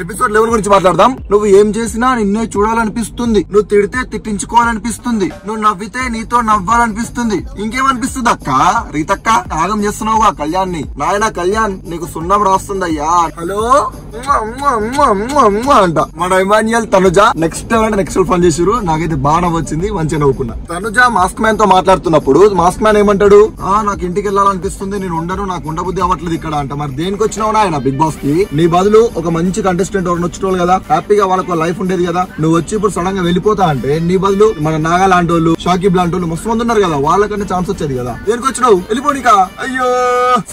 Episode 11 గురించి మాట్లాడదాం. నువ్వు ఏం చేసినా నిన్నే చూడాలనిపిస్తుంది, నువ్వు తిడితే తిట్టించుకోవాలనిపిస్తుంది, నువ్వు నవ్వితే నీతో నవ్వాలనిపిస్తుంది. ఇంకేమనిపిస్తుంది అక్క? రీతక్క త్యాగం చేస్తున్నావుగా కళ్యాణ్ ని. నాయన కళ్యాణ్ నీకు సున్నం రాస్తుందయ్యా. హలో అంట మన ఇమాన్యుయల్ తనుజ నెక్స్ట్ ఫోన్ చేసిరు. నాకైతే బాగా వచ్చింది, మంచిగా నవ్వుకున్నా. తనుజ మాస్క్ మ్యాన్ తో మాట్లాడుతున్నప్పుడు మాస్క్ మ్యాన్ ఏమంటాడు, నాకు ఇంటికి వెళ్ళాలనిపిస్తుంది, నేను ఉండను, నాకు ఉండబుద్ధి అవ్వట్లేదు ఇక్కడ అంట. మరి దేనికి వచ్చినావు నాయన బిగ్ బాస్ కి? నీ బదులు ఒక మంచి కంటెస్టెంట్ ఎవరు వచ్చేటోళ్ళు కదా, హ్యాపీగా వాళ్ళకు లైఫ్ ఉండేది కదా. నువ్వు వచ్చి ఇప్పుడు సడన్ గా వెళ్ళిపోతా అంటే నీ బదులు మన నాగా లాంటి వాళ్ళు, షాకిబ్ లాంటి వాళ్ళు మస్తు మంది ఉన్నారు కదా, వాళ్ళకన్నా ఛాన్స్ వచ్చేది కదా. దేనికి వచ్చినావు? వెళ్ళిపోనికా. అయ్యో.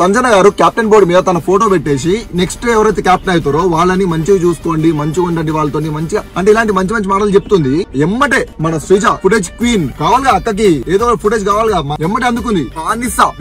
సంజన గారు కెప్టెన్ బోర్డు మీద తన ఫోటో పెట్టేసి నెక్స్ట్ ఎవరైతే కెప్టెన్ అవుతారో వాళ్ళని మంచిగా చూసుకోండి, మంచిగా ఉండండి వాళ్ళతో, మంచిగా అంటే ఇలాంటి మంచి మంచి మాటలు చెప్తుంది. ఎమ్మటే మన శ్రీజ ఫుటేజ్ క్వీన్ కావాలిగా, అక్కకి ఏదో ఫుటేజ్ కావాలిగా, ఎమ్మటే అందుకుంది.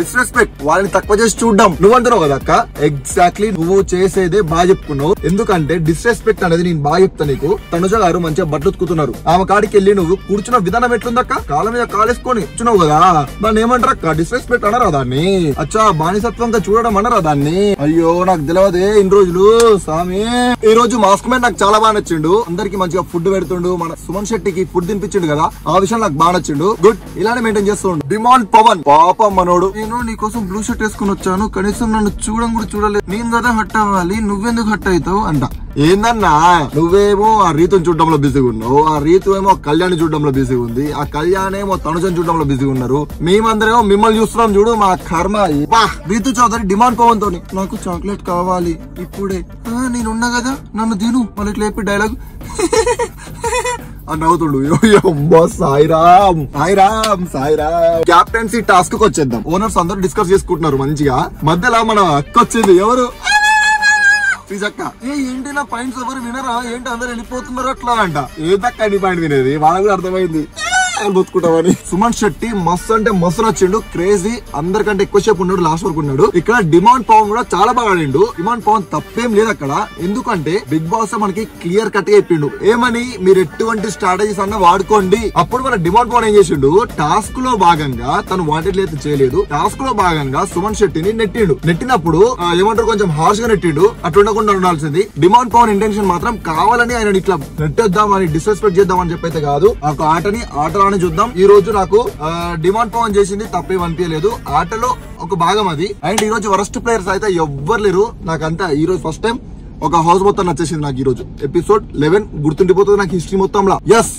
డిస్రెస్పెక్ట్, వాళ్ళని తక్కువ చేసి చూడడం నువ్వు అంటున్నావు కదా అక్క. ఎగ్జాక్ట్లీ నువ్వు చేసేదే బాగా చెప్పుకున్నావు. ఎందుకంటే డిస్రెస్పెక్ట్ అనేది నేను బాగా చెప్తా నీకు. తనుజ గారు మంచిగా బట్టలు ఉతుకుతున్నారు, ఆమె కాడికి వెళ్ళి నువ్వు కూర్చున్న విధానం ఎట్లుందక్క? కాళ్ళ మీద కాలేసుకొని కూర్చున్నావు కదా, దాన్ని ఏమంటారు అక్క? డిస్రెస్పెక్ట్ అనరా దాన్ని? అచ్చా బానిసత్వంగా చూడడం అనరా దాన్ని? అయ్యో నాకు తెలియదే ఇన్ని రోజులు స్వామి. ఈ రోజు మాస్క్ మ్యాన్ నాకు చాలా బాగా నచ్చిండు. అందరికి మంచిగా ఫుడ్ పెడుతుండు, మన సుమన్ శెట్టికి ఫుడ్ తినిపించిండు కదా, ఆ విషయం నాకు బాగా నచ్చిండు. గుడ్, ఇలానే మెయింటైన్ చేస్తుండు. డిమాండ్ పవన్ పాపం మనోడు. నేను నీకోసం బ్లూ షర్ట్ వేసుకుని వచ్చాను, కనీసం నన్ను చూడడం కూడా చూడలేదు, నేను కదా హట్ అవ్వాలి, నువ్వెందుకు హట్ అవుతావు అంట. ఏందన్నా, నువ్వేమో ఆ రీతుని చూడడంలో బిజీగా ఉన్నావు, ఆ రీతు ఏమో కళ్యాణ్ చూడడంలో బిజీగా ఉంది, ఆ కళ్యాణ్ ఏమో తనుజని చూడడంలో బిజీగా ఉన్నారు, మేమందరేమో మిమ్మల్ని చూస్తున్నాం చూడు. మా కర్మ. రీతు చౌదరి డిమాండ్ పవన్ తోని నాకు చాక్లెట్ కావాలి ఇప్పుడే, నేనున్నా కదా నన్ను తిను, మళ్ళీ ఇట్లా చెప్పి డైలాగ్ అని నవ్వుతుండు. సాయిరామ్ సాయిరామ్ సాయిరామ్. క్యాప్టెన్సీ టాస్క్ కి వచ్చేద్దాం. ఓనర్స్ అందరూ డిస్కస్ చేసుకుంటున్నారు మంచిగా. మధ్యలో మన అక్క వచ్చింది. ఎవరు? శ్రీజక్క. ఏంటి నా పాయింట్స్ ఎవరు వినరా? ఏంటి అందరు వెళ్ళిపోతున్నారు అట్లా అంట. ఏదక్క నీ పాయింట్ వినేది? వాళ్ళకి కూడా అర్థమైంది బతుకుంటామని. సుమన్ శెట్టి మస్తు అంటే మస్తు నచ్చిండు, క్రేజీ, అందరికంటే ఎక్కువ సేపు ఉన్నాడు, లాస్ట్ వరకు ఉన్నాడు. ఇక్కడ డిమాండ్ పవన్ కూడా చాలా బాగా ఆడిండు. డిమాండ్ పవన్ తప్పేం లేదు అక్కడ, ఎందుకంటే బిగ్ బాస్ మనకి క్లియర్ కట్ గా చెప్పిండు ఏమని, మీరు ఎటువంటి స్ట్రాటజీస్ అన్న వాడుకోండి. అప్పుడు మన డిమాండ్ పవన్ ఏం చేసిండు, టాస్క్ లో భాగంగా తను వాంటెడ్ అయితే చేయలేదు, టాస్క్ లో భాగంగా సుమన్ శెట్టిని నెట్టిండు. నెట్టినప్పుడు ఏమంటారు, కొంచెం హార్ష్ గా నెట్టిండు, అట్లా ఉండకుండా ఉండాల్సింది. డిమాండ్ పవన్ ఇంటెన్షన్ మాత్రం కావాలని ఆయన ఇట్లా నెట్టేద్దాం అని, డిస్రెస్పెక్ట్ చేద్దాం అని చెప్పైతే కాదు. ఆ ఆటని ఆటలానే చూద్దాం. ఈ రోజు నాకు డిమాండ్ పవన్ చేసింది తప్పేం అనిపించలేదు, ఆటలో ఒక భాగం అది. అండ్ ఈ రోజు వరస్ట్ ప్లేయర్స్ అయితే ఎవ్వరు లేరు. నాకంతా ఈ రోజు ఫస్ట్ టైం ఒక హౌస్ మొత్తం నచ్చేసింది నాకు. ఈ రోజు ఎపిసోడ్ 11 గుర్తుండిపోతుంది నాకు హిస్టరీ మొత్తంలో. ఎస్.